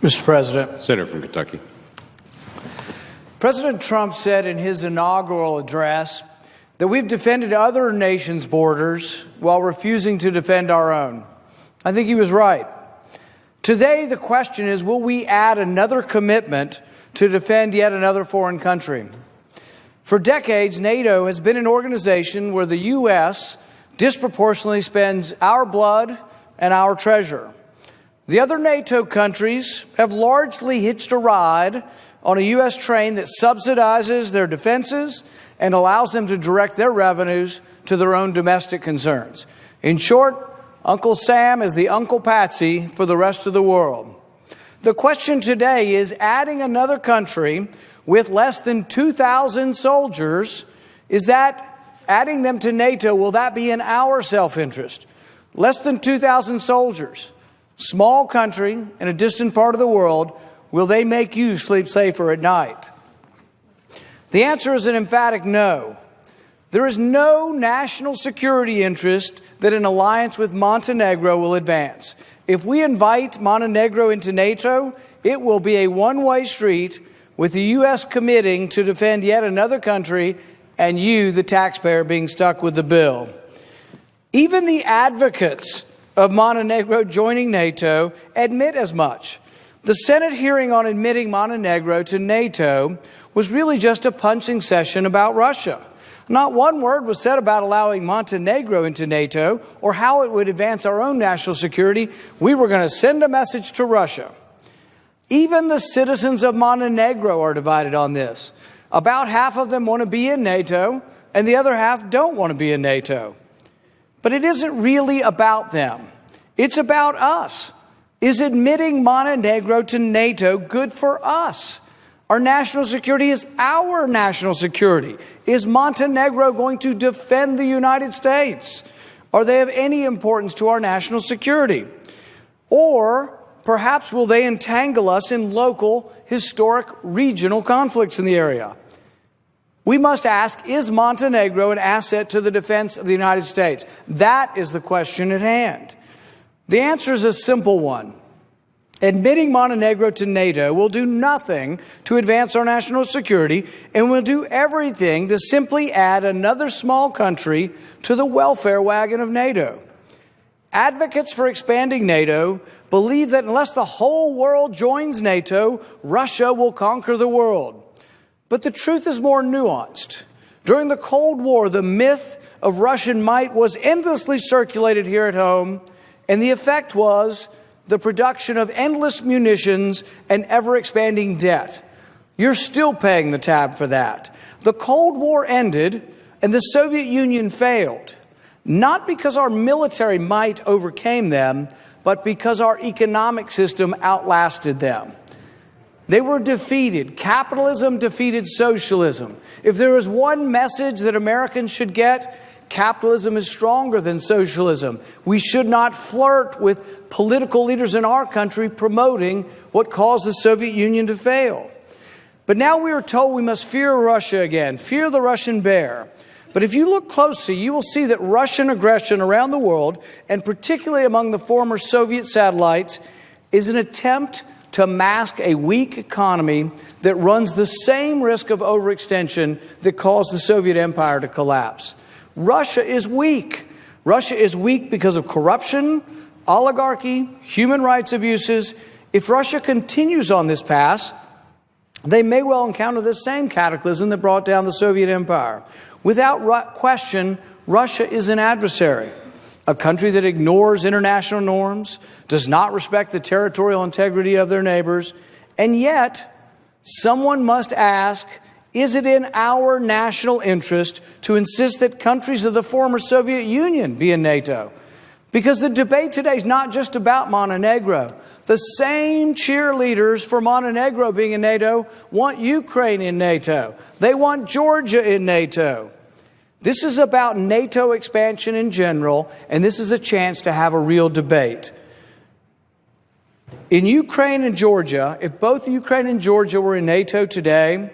Mr. President. Senator from Kentucky. President Trump said in his inaugural address that we've defended other nations' borders while refusing to defend our own. I think he was right. Today, the question is, will we add another commitment to defend yet another foreign country? For decades, NATO has been an organization where the U.S. disproportionately spends our blood and our treasure. The other NATO countries have largely hitched a ride on a U.S. train that subsidizes their defenses and allows them to direct their revenues to their own domestic concerns. In short, Uncle Sam is the Uncle Patsy for the rest of the world. The question today is adding another country with less than 2,000 soldiers, is that adding them to NATO, will that be in our self-interest? Less than 2,000 soldiers, small country in a distant part of the world, will they make you sleep safer at night? The answer is an emphatic no. There is no national security interest that an alliance with Montenegro will advance. If we invite Montenegro into NATO, it will be a one-way street with the U.S. committing to defend yet another country and you, the taxpayer, being stuck with the bill. Even the advocates of Montenegro joining NATO admit as much. The Senate hearing on admitting Montenegro to NATO was really just a punching session about Russia. Not one word was said about allowing Montenegro into NATO or how it would advance our own national security. We were going to send a message to Russia. Even the citizens of Montenegro are divided on this. About half of them want to be in NATO, and the other half don't want to be in NATO. But it isn't really about them. It's about us. Is admitting Montenegro to NATO good for us? Our national security is our national security. Is Montenegro going to defend the United States? Are they of any importance to our national security? Or perhaps will they entangle us in local, historic, regional conflicts in the area? We must ask, is Montenegro an asset to the defense of the United States? That is the question at hand. The answer is a simple one. Admitting Montenegro to NATO will do nothing to advance our national security and will do everything to simply add another small country to the welfare wagon of NATO. Advocates for expanding NATO believe that unless the whole world joins NATO, Russia will conquer the world. But the truth is more nuanced. During the Cold War, the myth of Russian might was endlessly circulated here at home, and the effect was the production of endless munitions and ever-expanding debt. You're still paying the tab for that. The Cold War ended and the Soviet Union failed, not because our military might overcame them, but because our economic system outlasted them. They were defeated. Capitalism defeated socialism. If there is one message that Americans should get, capitalism is stronger than socialism. We should not flirt with political leaders in our country promoting what caused the Soviet Union to fail. But now we are told we must fear Russia again, fear the Russian bear. But if you look closely, you will see that Russian aggression around the world, and particularly among the former Soviet satellites, is an attempt to mask a weak economy that runs the same risk of overextension that caused the Soviet Empire to collapse. Russia is weak. Russia is weak because of corruption, oligarchy, human rights abuses. If Russia continues on this path, they may well encounter the same cataclysm that brought down the Soviet Empire. Without question, Russia is an adversary, a country that ignores international norms, does not respect the territorial integrity of their neighbors, and yet someone must ask, is it in our national interest to insist that countries of the former Soviet Union be in NATO? Because the debate today is not just about Montenegro. The same cheerleaders for Montenegro being in NATO want Ukraine in NATO. They want Georgia in NATO. This is about NATO expansion in general, and this is a chance to have a real debate. In Ukraine and Georgia, if both Ukraine and Georgia were in NATO today,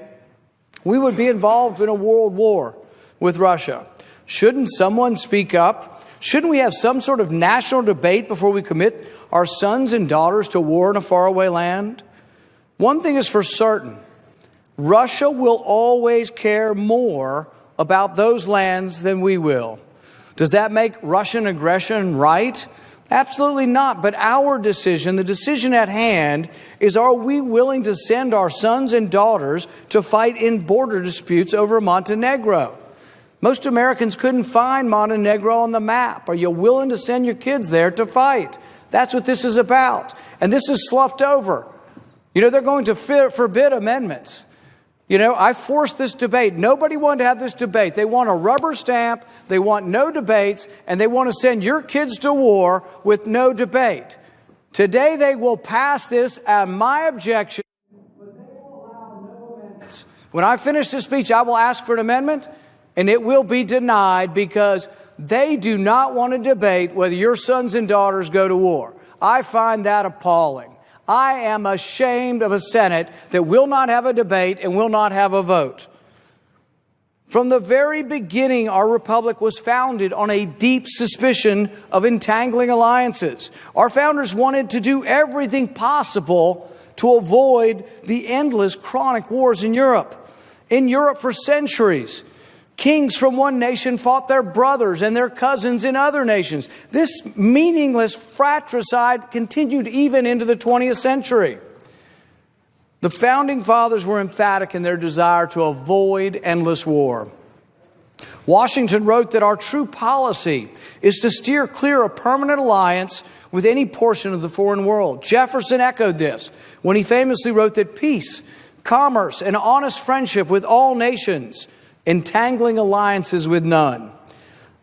we would be involved in a world war with Russia. Shouldn't someone speak up Shouldn't we have some sort of national debate before we commit our sons and daughters to war in a faraway land? One thing is for certain. Russia will always care more about those lands than we will. Does that make Russian aggression right? Absolutely not. But our decision, the decision at hand, is are we willing to send our sons and daughters to fight in border disputes over Montenegro? Most Americans couldn't find Montenegro on the map. Are you willing to send your kids there to fight? That's what this is about. And this is sloughed over. They're going to forbid amendments. I forced this debate. Nobody wanted to have this debate. They want a rubber stamp. They want no debates. And they want to send your kids to war with no debate. Today they will pass this at my objection. But they will allow no amendments. When I finish this speech, I will ask for an amendment. And it will be denied because they do not want to debate whether your sons and daughters go to war. I find that appalling. I am ashamed of a Senate that will not have a debate and will not have a vote. From the very beginning, our republic was founded on a deep suspicion of entangling alliances. Our founders wanted to do everything possible to avoid the endless chronic wars in Europe. In Europe for centuries, kings from one nation fought their brothers and their cousins in other nations. This meaningless fratricide continued even into the 20th century. The Founding Fathers were emphatic in their desire to avoid endless war. Washington wrote that our true policy is to steer clear a permanent alliance with any portion of the foreign world. Jefferson echoed this when he famously wrote that peace, commerce, and honest friendship with all nations, entangling alliances with none.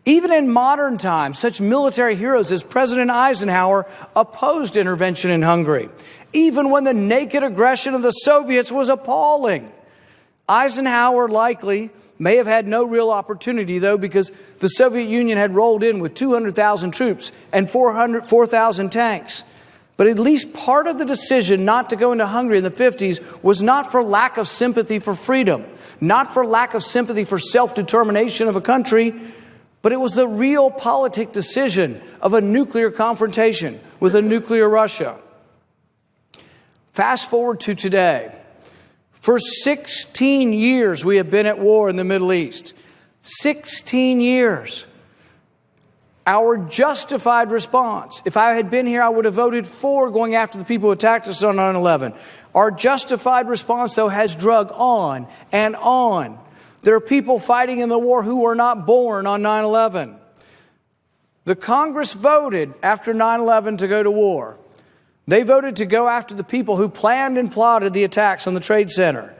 Even in modern times, such military heroes as President Eisenhower opposed intervention in Hungary, even when the naked aggression of the Soviets was appalling. Eisenhower likely may have had no real opportunity, though, because the Soviet Union had rolled in with 200,000 troops and 4,000 tanks. But at least part of the decision not to go into Hungary in the 50s was not for lack of sympathy for freedom, not for lack of sympathy for self-determination of a country, but it was the realpolitik decision of a nuclear confrontation with a nuclear Russia. Fast forward to today. For 16 years we have been at war in the Middle East. 16 years. Our justified response, if I had been here, I would have voted for going after the people who attacked us on 9/11. Our justified response, though, has drug on and on. There are people fighting in the war who were not born on 9/11. The Congress voted after 9/11 to go to war. They voted to go after the people who planned and plotted the attacks on the Trade Center.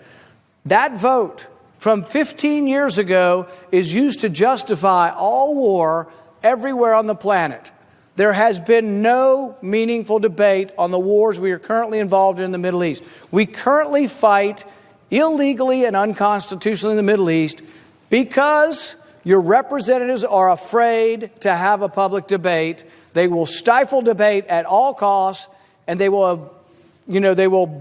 That vote from 15 years ago is used to justify all war everywhere on the planet. There has been no meaningful debate on the wars we are currently involved in the Middle East. We currently fight illegally and unconstitutionally in the Middle East because your representatives are afraid to have a public debate. They will stifle debate at all costs, and they will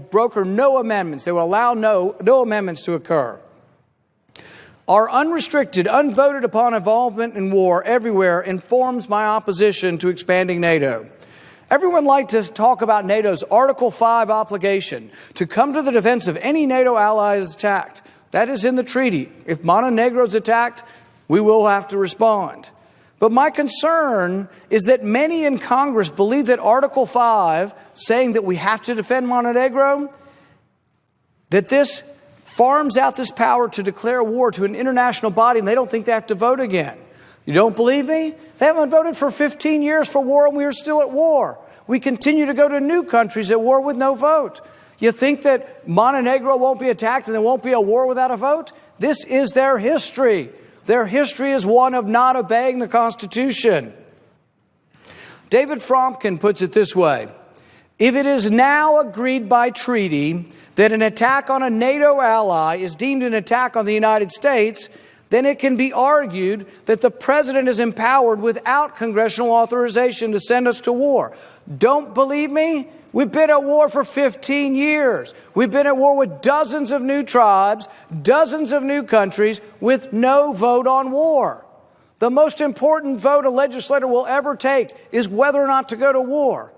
broker no amendments. They will allow no amendments to occur. Our unrestricted, unvoted upon involvement in war everywhere informs my opposition to expanding NATO. Everyone likes to talk about NATO's Article 5 obligation to come to the defense of any NATO ally is attacked. That is in the treaty. If Montenegro is attacked, we will have to respond. But my concern is that many in Congress believe that Article 5, saying that we have to defend Montenegro, that this farms out this power to declare war to an international body, and they don't think they have to vote again. You don't believe me? They haven't voted for 15 years for war, and we are still at war. We continue to go to new countries at war with no vote. You think that Montenegro won't be attacked and there won't be a war without a vote? This is their history. Their history is one of not obeying the Constitution. David Fromkin puts it this way: if it is now agreed by treaty that an attack on a NATO ally is deemed an attack on the United States, then it can be argued that the president is empowered without congressional authorization to send us to war. Don't believe me? We've been at war for 15 years. We've been at war with dozens of new tribes, dozens of new countries with no vote on war. The most important vote a legislator will ever take is whether or not to go to war.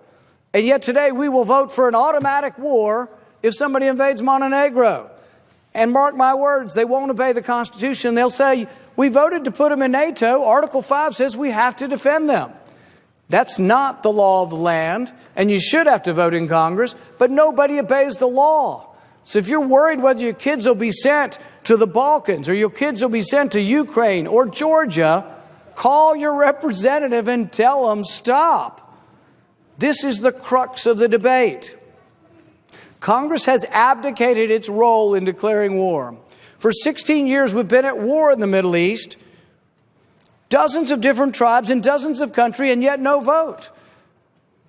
And yet today we will vote for an automatic war if somebody invades Montenegro. And mark my words, they won't obey the Constitution. They'll say, we voted to put them in NATO. Article 5 says we have to defend them. That's not the law of the land, and you should have to vote in Congress, but nobody obeys the law. So if you're worried whether your kids will be sent to the Balkans or your kids will be sent to Ukraine or Georgia, call your representative and tell them stop. This is the crux of the debate. Congress has abdicated its role in declaring war. For 16 years, we've been at war in the Middle East. Dozens of different tribes in dozens of countries, and yet no vote.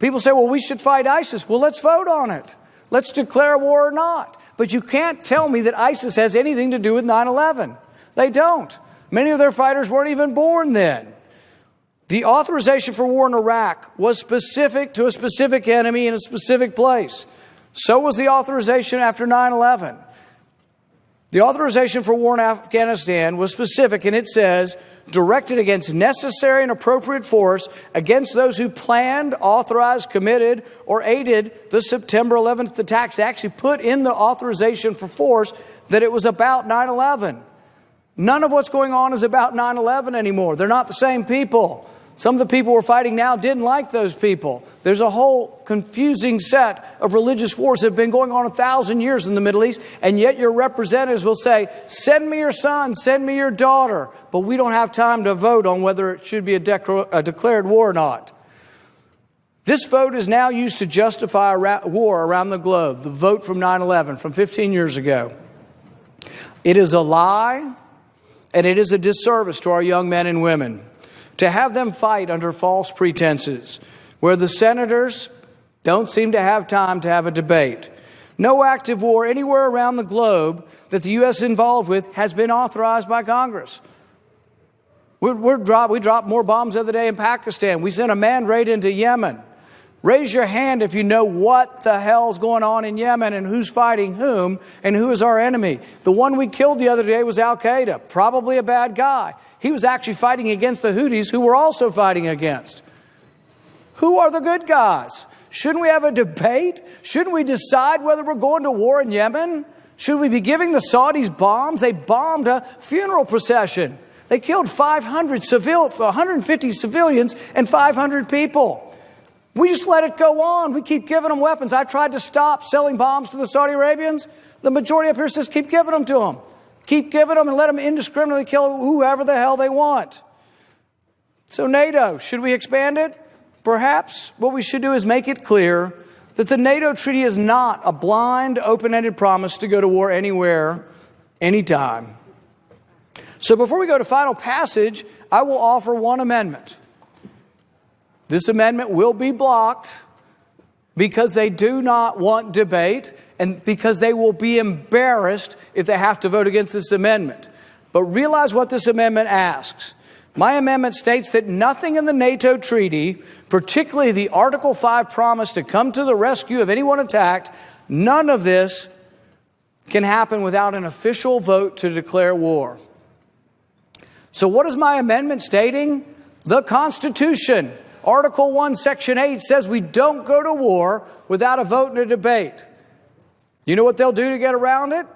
People say, well, we should fight ISIS. Well, let's vote on it. Let's declare war or not. But you can't tell me that ISIS has anything to do with 9/11. They don't. Many of their fighters weren't even born then. The authorization for war in Iraq was specific to a specific enemy in a specific place. So was the authorization after 9/11. The authorization for war in Afghanistan was specific, and it says, directed against necessary and appropriate force against those who planned, authorized, committed, or aided the September 11th attacks. They actually put in the authorization for force that it was about 9/11. None of what's going on is about 9/11 anymore. They're not the same people. Some of the people we're fighting now didn't like those people. There's a whole confusing set of religious wars that have been going on 1,000 years in the Middle East, and yet your representatives will say, send me your son, send me your daughter, but we don't have time to vote on whether it should be a declared war or not. This vote is now used to justify war around the globe, the vote from 9/11, from 15 years ago. It is a lie, and it is a disservice to our young men and women to have them fight under false pretenses, where the senators don't seem to have time to have a debate. No active war anywhere around the globe that the U.S. is involved with has been authorized by Congress. We dropped more bombs the other day in Pakistan. We sent a manned raid into Yemen. Raise your hand if you know what the hell's going on in Yemen and who's fighting whom and who is our enemy. The one we killed the other day was Al-Qaeda, probably a bad guy. He was actually fighting against the Houthis, who we're also fighting against. Who are the good guys? Shouldn't we have a debate? Shouldn't we decide whether we're going to war in Yemen? Should we be giving the Saudis bombs? They bombed a funeral procession. They killed 150 civilians and 500 people. We just let it go on. We keep giving them weapons. I tried to stop selling bombs to the Saudi Arabians. The majority up here says keep giving them to them. Keep giving them and let them indiscriminately kill whoever the hell they want. So NATO, should we expand it? Perhaps what we should do is make it clear that the NATO treaty is not a blind, open-ended promise to go to war anywhere, anytime. So before we go to final passage, I will offer one amendment. This amendment will be blocked because they do not want debate and because they will be embarrassed if they have to vote against this amendment. But realize what this amendment asks. My amendment states that nothing in the NATO treaty, particularly the Article 5 promise to come to the rescue of anyone attacked, none of this can happen without an official vote to declare war. So what is my amendment stating? The Constitution. Article 1, Section 8 says we don't go to war without a vote and a debate. You know what they'll do to get around it?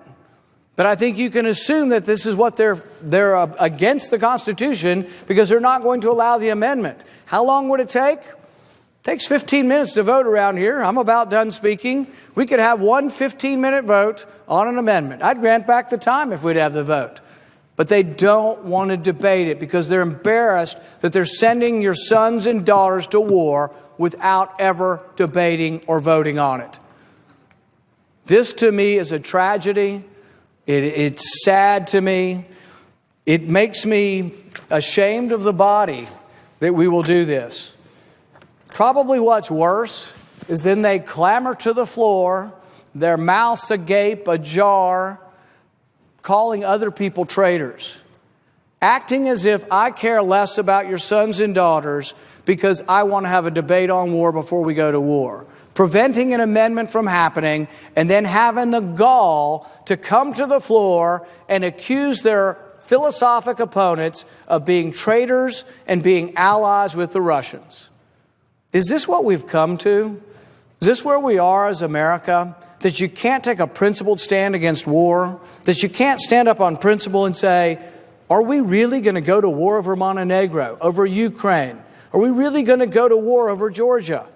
But I think you can assume that this is what they're against the Constitution because they're not going to allow the amendment. How long would it take? It takes 15 minutes to vote around here. I'm about done speaking. We could have one 15-minute vote on an amendment. I'd grant back the time if we'd have the vote. But they don't want to debate it because they're embarrassed that they're sending your sons and daughters to war without ever debating or voting on it. This, to me, is a tragedy. It's sad to me. It makes me ashamed of the body that we will do this. Probably what's worse is then they clamber to the floor, their mouths agape, ajar, calling other people traitors, acting as if I care less about your sons and daughters because I want to have a debate on war before we go to war, preventing an amendment from happening, and then having the gall to come to the floor and accuse their philosophic opponents of being traitors and being allies with the Russians. Is this what we've come to? Is this where we are as America? That you can't take a principled stand against war? That you can't stand up on principle and say, are we really going to go to war over Montenegro, over Ukraine? Are we really going to go to war over Georgia?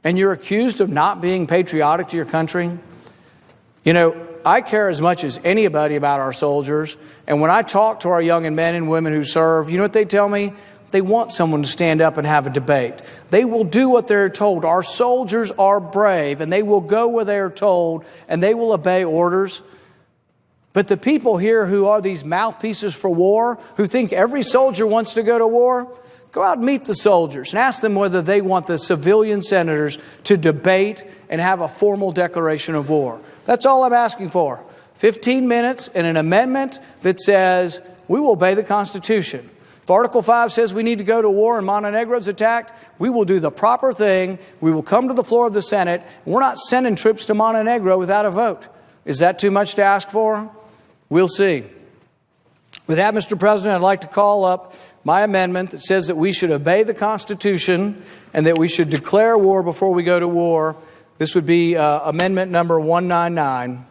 And you're accused of not being patriotic to your country? You know, I care as much as anybody about our soldiers. And when I talk to our young men and women who serve, you know what they tell me? They want someone to stand up and have a debate. They will do what they're told. Our soldiers are brave, and they will go where they are told, and they will obey orders. But the people here who are these mouthpieces for war, who think every soldier wants to go to war, go out and meet the soldiers and ask them whether they want the civilian senators to debate and have a formal declaration of war. That's all I'm asking for. 15 minutes and an amendment that says we will obey the Constitution. If Article 5 says we need to go to war and Montenegro's attacked, we will do the proper thing. We will come to the floor of the Senate. We're not sending troops to Montenegro without a vote. Is that too much to ask for? We'll see. With that, Mr. President, I'd like to call up my amendment that says that we should obey the Constitution and that we should declare war before we go to war. This would be amendment number 199.